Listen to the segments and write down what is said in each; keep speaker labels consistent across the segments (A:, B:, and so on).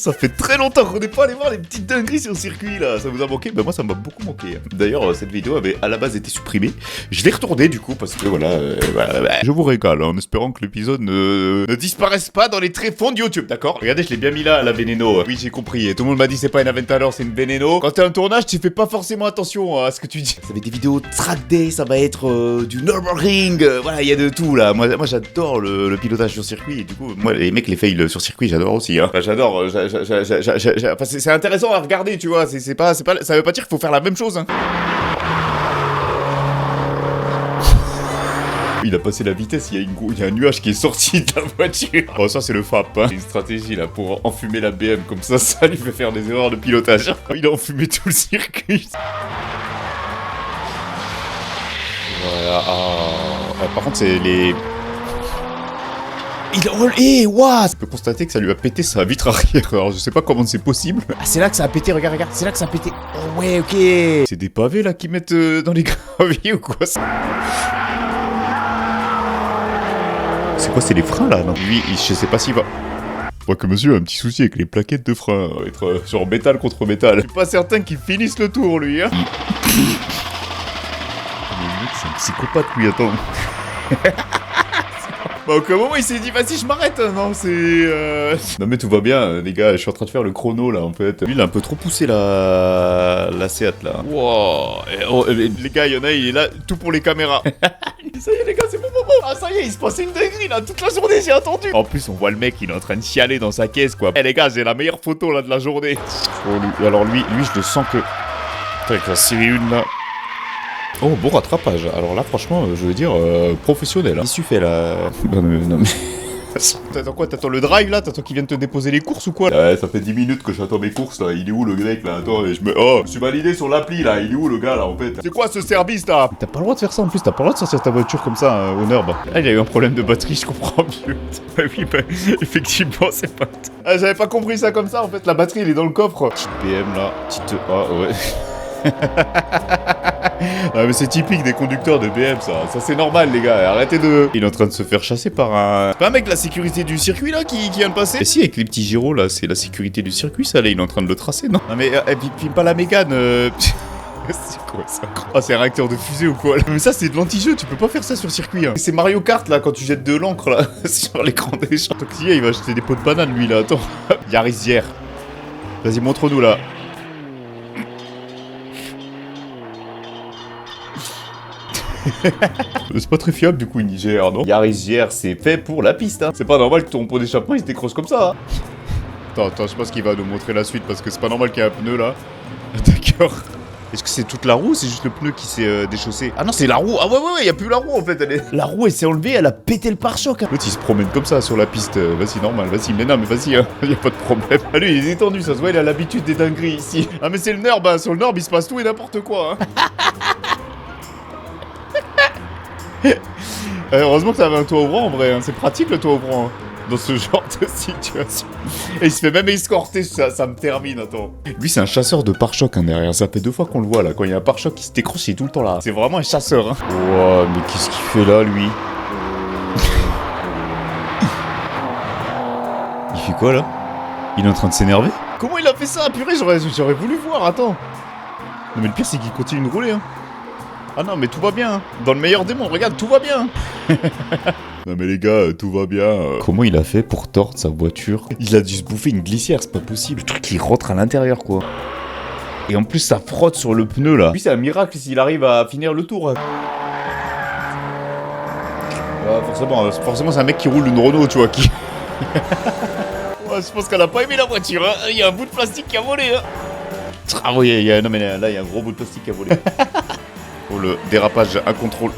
A: Ça fait très longtemps qu'on n'est pas allé voir les petites dingueries sur le circuit là, ça vous a manqué? Bah moi ça m'a beaucoup manqué. D'ailleurs cette vidéo avait à la base été supprimée. Je l'ai retournée du coup parce que voilà, je vous régale en espérant que l'épisode ne disparaisse pas dans les tréfonds de YouTube, d'accord? Regardez, je l'ai bien mis là, la Veneno. Oui j'ai compris, et tout le monde m'a dit c'est pas une Aventador, c'est une Veneno. Quand t'es en tournage tu fais pas forcément attention à ce que tu dis. Ça va être des vidéos track day, ça va être du Nürburgring, voilà il y a de tout là. Moi j'adore le pilotage sur circuit et du coup moi les mecs les fails sur circuit j'adore aussi hein. Enfin, j'adore, enfin, c'est intéressant à regarder, tu vois. C'est pas, ça veut pas dire qu'il faut faire la même chose. Hein. Il a passé la vitesse, il y a un nuage qui est sorti de la voiture. Oh, ça c'est le FAP, hein. Une stratégie là pour enfumer la BM, comme ça lui fait faire des erreurs de pilotage. Il a enfumé tout le circuit. Voilà. Par contre, c'est les. Il roule, waouh! Je peux constater que ça lui a pété sa vitre arrière, alors je sais pas comment c'est possible. Ah, c'est là que ça a pété, regarde, c'est là que ça a pété. Oh ouais, ok. C'est des pavés là qu'ils mettent dans les graviers ou quoi? C'est quoi, c'est les freins là? Non, lui, je sais pas s'il va... Je crois que monsieur a un petit souci avec les plaquettes de frein, être sur métal contre métal. Je suis pas certain qu'il finisse le tour lui, hein. Mais mec, c'est un psychopathe lui, attends. Bah, au moment il s'est dit vas-y je m'arrête, non c'est Non mais tout va bien les gars, je suis en train de faire le chrono là en fait. Lui il a un peu trop poussé la Seat là. Wow. Les gars, il y en a, il est là tout pour les caméras. Ça y est les gars, c'est bon. Ah ça y est, il se passait une dinguerie là, toute la journée j'ai attendu. En plus on voit le mec, il est en train de chialer dans sa caisse quoi. Eh les gars, j'ai la meilleure photo là de la journée. Oh, alors lui je le sens que... Putain, avec la série 1 là... Oh, bon rattrapage. Alors là, franchement, je veux dire, professionnel. Hein. Qu'est-ce que tu fais là? Non mais... T'attends quoi? T'attends le drive là? T'attends qu'il vienne te déposer les courses ou quoi? Ouais, ça fait 10 minutes que j'attends mes courses là. Il est où le mec là? Attends, je suis validé sur l'appli là. Il est où le gars là en fait? C'est quoi ce service là? T'as pas le droit de faire ça en plus. T'as pas le droit de sortir ta voiture comme ça au Nurb. Ah, il a eu un problème de batterie, je comprends mieux. Oui, bah, effectivement, c'est pas... Ah, j'avais pas compris ça comme ça en fait. La batterie, elle est dans le coffre. Petite BM là. Petite... Ah, ouais. Ah mais c'est typique des conducteurs de BM ça c'est normal les gars, arrêtez de... Il est en train de se faire chasser par un... Pas un mec de la sécurité du circuit là qui vient de passer? Et si avec les petits gyros là, c'est la sécurité du circuit ça là, il est en train de le tracer non? Non mais filme pas la Mégane C'est quoi ça? Ah c'est un réacteur de fusée ou quoi? Mais ça c'est de l'anti-jeu, tu peux pas faire ça sur circuit hein. C'est Mario Kart là quand tu jettes de l'encre là sur l'écran des gens. Toxia il va acheter des pots de banane lui là, attends. Yarisière. Vas-y montre-nous là. C'est pas très fiable du coup une IGR, non? Yarisière, c'est fait pour la piste, hein. C'est pas normal que ton pot d'échappement il se décroche comme ça, hein. Attends, je sais pas ce qu'il va nous montrer la suite parce que c'est pas normal qu'il y ait un pneu là. D'accord. Est-ce que c'est toute la roue ou c'est juste le pneu qui s'est déchaussé? Ah non, c'est la roue. Ah ouais, y a plus la roue en fait. La roue elle s'est enlevée, elle a pété le pare-choc. L'autre il se promène comme ça sur la piste. Vas-y, normal, vas-y, mais non, mais vas-y, hein. Y a pas de problème. Ah lui il est détendu, ça se voit, il a l'habitude des dingueries ici. Ah mais c'est le Nurb, hein. Sur le Nurb il se passe tout et n'importe quoi, hein. Heureusement que ça avait un toit ouvrant en vrai, hein. C'est pratique le toit ouvrant hein, dans ce genre de situation. Et il se fait même escorter, ça me termine, attends. Lui c'est un chasseur de pare-choc hein, derrière, ça fait 2 fois qu'on le voit là, quand il y a un pare-choc qui se décroche, il est tout le temps là. C'est vraiment un chasseur hein. Wow, mais qu'est-ce qu'il fait là lui? Il fait quoi là? Il est en train de s'énerver? Comment il a fait ça? Purée, j'aurais voulu voir, attends. Non mais le pire c'est qu'il continue de rouler hein. Ah non mais tout va bien, hein. Dans le meilleur des mondes, regarde, tout va bien. Non mais les gars, tout va bien. Comment il a fait pour tordre sa voiture? Il a dû se bouffer une glissière, c'est pas possible. Le truc il rentre à l'intérieur quoi. Et en plus ça frotte sur le pneu là. Lui c'est un miracle s'il arrive à finir le tour. Forcément c'est un mec qui roule une Renault tu vois qui... Ouais, je pense qu'elle a pas aimé la voiture hein. Il y a un bout de plastique qui a volé hein. Ah oui, non mais là il y a un gros bout de plastique qui a volé. Oh le dérapage incontrôlable.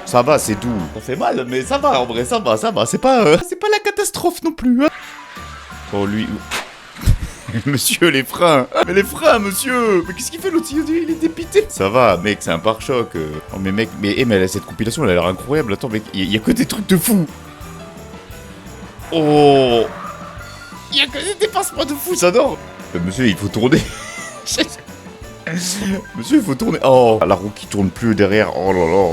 A: Ça va, c'est doux. Ça fait mal, mais ça va en vrai, ça va. C'est pas la catastrophe non plus. Hein. Oh lui. Monsieur, les freins. Mais les freins, monsieur. Mais qu'est-ce qu'il fait l'autre? Il est dépité. Ça va, mec, c'est un pare-choc. Oh mais mec, mais cette compilation, elle a l'air incroyable. Attends, mec, il y a que des trucs de fou. Oh. Il y a que des dépassements de fou, j'adore. Monsieur, il faut tourner. Monsieur, il faut tourner. Oh, la roue qui tourne plus derrière. Oh là là.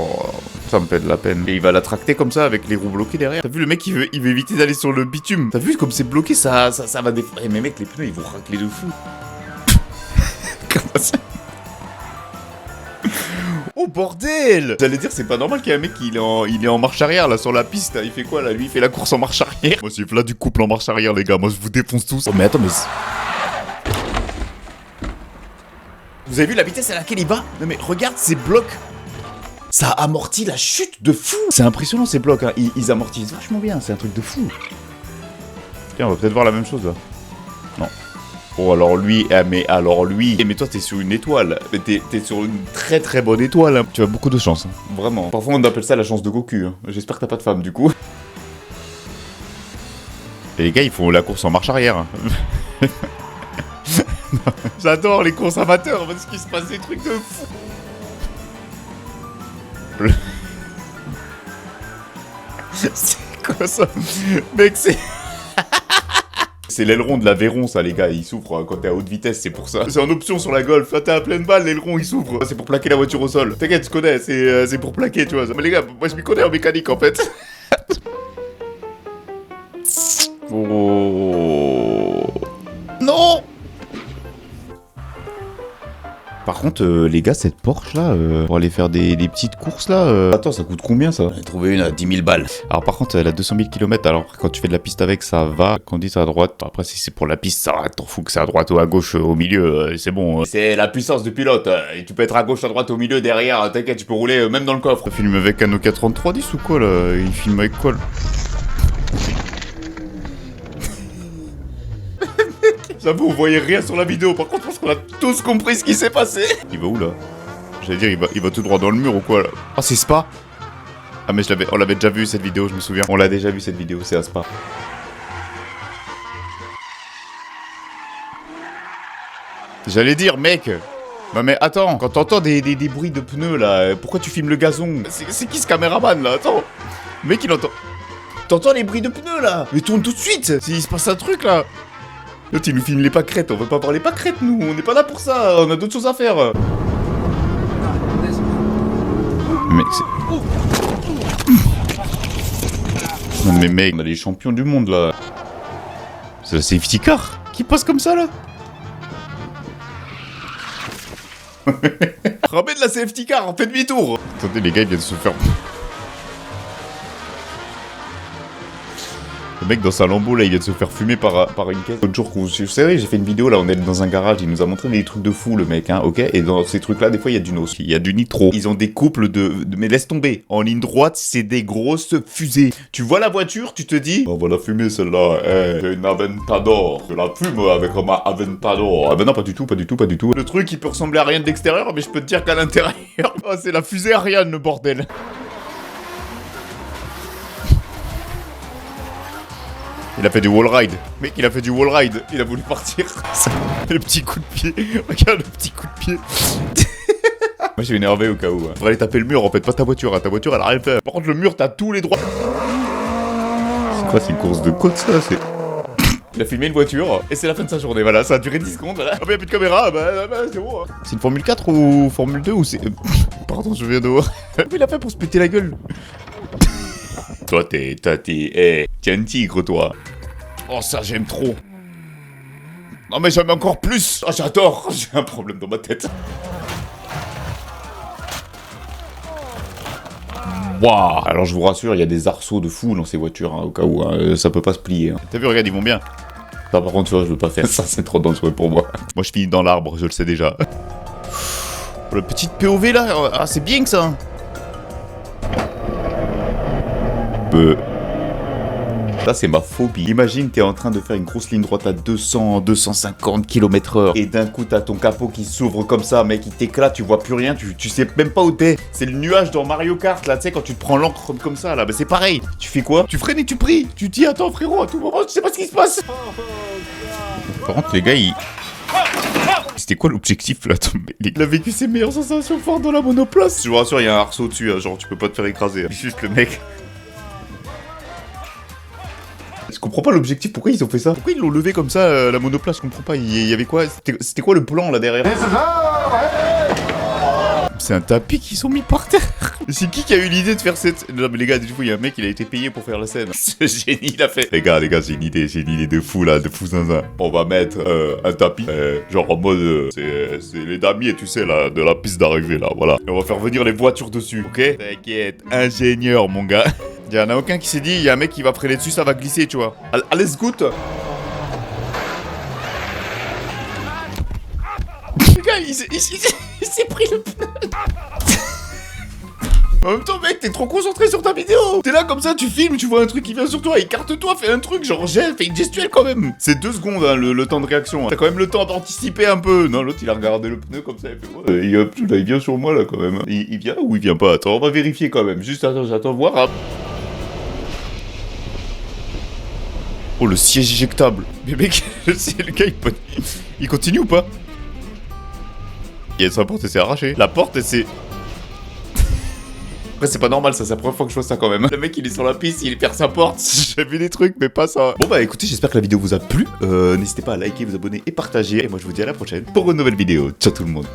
A: Ça me fait de la peine. Et il va la tracter comme ça avec les roues bloquées derrière. T'as vu le mec, il veut éviter d'aller sur le bitume. T'as vu comme c'est bloqué, ça va défoncer. Mais mec, les pneus, ils vont racler de fou. Comment ça? Oh bordel! J'allais dire, c'est pas normal qu'il y ait un mec qui il est en marche arrière là sur la piste. Il fait quoi là? Lui, il fait la course en marche arrière. Moi, c'est là du couple en marche arrière, les gars. Moi, je vous défonce tous. Oh, mais attends, mais. Vous avez vu la vitesse à laquelle il va? Non, mais regarde ces blocs. Ça amortit la chute de fou. C'est impressionnant ces blocs. Hein. Ils amortissent vachement bien. C'est un truc de fou. Tiens, on va peut-être voir la même chose là. Non. Oh alors lui, mais alors lui. Mais toi t'es sur une étoile, t'es sur une très très bonne étoile, hein. Tu as beaucoup de chance, hein. Vraiment. Parfois on appelle ça la chance de Goku, hein. J'espère que t'as pas de femme du coup. Et les gars ils font la course en marche arrière. Hein. J'adore les courses amateurs parce qu'il se passe des trucs de fou. C'est quoi ça? Mec c'est... C'est l'aileron de l'Aveyron, ça, les gars. Il souffre quand t'es à haute vitesse, c'est pour ça. C'est en option sur la Golf. Là, t'es à pleine balle, l'aileron, il souffre. C'est pour plaquer la voiture au sol. T'inquiète, tu connais, c'est pour plaquer, tu vois. Mais les gars, moi, je m'y connais en mécanique, en fait. Oh. Non. Par contre, les gars, cette Porsche là, pour aller faire des petites courses là, attends, ça coûte combien ça? J'en ai trouvé une à 10 000 balles. Alors par contre, elle a 200 000 km, alors quand tu fais de la piste avec, ça va. Quand on dit à droite, après si c'est pour la piste, ça va, t'en fous que c'est à droite ou à gauche, au milieu, c'est bon. C'est la puissance du pilote, et tu peux être à gauche, à droite, au milieu, derrière, t'inquiète, tu peux rouler même dans le coffre. Il filme avec un Nokia 3310 ou quoi là? Il filme avec quoi là? J'avoue, vous voyez rien sur la vidéo, par contre, je pense qu'on a tous compris ce qui s'est passé. Il va où, là? J'allais dire, il va tout droit dans le mur ou quoi, là? Ah, c'est Spa? Ah, mais on l'avait déjà vu, cette vidéo, je me souviens. On l'a déjà vu, cette vidéo, c'est à Spa. J'allais dire, mec... Non mais attends, quand t'entends des bruits de pneus, là, pourquoi tu filmes le gazon? C'est qui ce caméraman, là? Attends. Le mec, il entend... T'entends les bruits de pneus, là? Mais tourne tout de suite! S'il se passe un truc, là... L'autre il nous filme les pâquerettes, on veut pas parler pâquerettes nous, on n'est pas là pour ça, on a d'autres choses à faire. Mec c'est... Non mais mec, on a les champions du monde là. C'est la safety car qui passe comme ça là. Ramène la safety car, on fait demi-tour. Attendez les gars ils viennent se faire... Le mec dans sa Lambo là il vient de se faire fumer par une caisse. L'autre jour, vous savez, j'ai fait une vidéo là, on est dans un garage, il nous a montré des trucs de fou le mec, hein, ok. Et dans ces trucs là, des fois il y a du nos, il y a du nitro. Ils ont des couples mais laisse tomber. En ligne droite, c'est des grosses fusées. Tu vois la voiture, tu te dis, on va la fumer celle-là, j'ai une Aventador. Je la fume avec ma Aventador. Ah ben non, pas du tout, pas du tout, pas du tout. Le truc il peut ressembler à rien de l'extérieur, mais je peux te dire qu'à l'intérieur, oh, c'est la fusée Ariane le bordel. Il a fait du wall ride. Mec, il a fait du wall ride. Il a voulu partir. Le petit coup de pied. Regarde le petit coup de pied. Moi, je suis énervé au cas où. Hein. Faut aller taper le mur, en fait, pas ta voiture. Hein. Ta voiture, elle a rien fait. Par contre, le mur, t'as tous les droits. C'est quoi, c'est une course de côte, ça? Il a filmé une voiture, et c'est la fin de sa journée. Voilà, ça a duré 10 secondes. Voilà. Ah, mais y'a plus de caméra. Bah c'est bon. Hein. C'est une Formule 4 ou Formule 2 ou c'est... Pardon, je viens de voir. Il a fait pour se péter la gueule. Toi, t'es un tigre, toi. Oh, ça, j'aime trop. Non, mais j'aime encore plus. Oh, j'adore. J'ai un problème dans ma tête. Waouh. Alors, je vous rassure, il y a des arceaux de fou dans ces voitures, hein, au cas où. Hein, ça peut pas se plier. Hein. T'as vu, regarde, ils vont bien. Ça, par contre, tu vois, je veux pas faire ça. C'est trop dangereux pour moi. Moi, je finis dans l'arbre, je le sais déjà. Oh, la petite POV, là. Ah, c'est bien que ça. Ça c'est ma phobie. Imagine t'es en train de faire une grosse ligne droite à 200-250 km/h et d'un coup t'as ton capot qui s'ouvre comme ça, mec, il t'éclate, tu vois plus rien, tu sais même pas où t'es. C'est le nuage dans Mario Kart là, tu sais, quand tu te prends l'encre comme ça là, bah c'est pareil. Tu fais quoi? Tu freines et tu pries. Tu te dis attends frérot, à tout moment tu sais pas ce qui se passe. Par contre les gars ils... C'était quoi l'objectif là? Il a vécu ses meilleures sensations fortes dans la monoplace. Je vous rassure, il y a un arceau dessus, hein, genre tu peux pas te faire écraser. Hein. Juste le mec... Je comprends pas l'objectif, pourquoi ils ont fait ça? Pourquoi ils l'ont levé comme ça, la monoplace? Je comprends pas, il y avait quoi? C'était quoi le plan là derrière? C'est un tapis qu'ils sont mis par terre. C'est qui a eu l'idée de faire cette... Non mais les gars, du coup, il y a un mec, il a été payé pour faire la scène. Ce génie, il a fait... Les gars, j'ai une idée de fou là, de fou zinzin. On va mettre un tapis, genre en mode... c'est les damiers, tu sais, là, de la piste d'arrivée, là, voilà. Et on va faire venir les voitures dessus, ok? T'inquiète, ingénieur, mon gars. Il y en a aucun qui s'est dit, il y a un mec qui va freiner dessus, ça va glisser, tu vois. Allez, scoot. Le gars, il s'est pris le pneu. En même temps, mec, t'es trop concentré sur ta vidéo. T'es là comme ça, tu filmes, tu vois un truc qui vient sur toi, écarte-toi, fais un truc, genre fais une gestuelle quand même. C'est 2 secondes, hein, le temps de réaction. Hein. T'as quand même le temps d'anticiper un peu. Non, l'autre, il a regardé le pneu comme ça, il fait ouais, il vient sur moi là quand même. Il vient ou il vient pas? Attends, on va vérifier quand même. Juste attends, j'attends voir. Hein. Oh, le siège éjectable. Mais mec, le gars, il continue ou pas? Il y a sa porte, elle s'est arrachée. La porte, elle s'est... Après, c'est pas normal, ça, c'est la première fois que je vois ça quand même. Le mec, il est sur la piste, il perd sa porte. J'ai vu des trucs, mais pas ça. Bon, bah écoutez, j'espère que la vidéo vous a plu. N'hésitez pas à liker, vous abonner et partager. Et moi, je vous dis à la prochaine pour une nouvelle vidéo. Ciao tout le monde.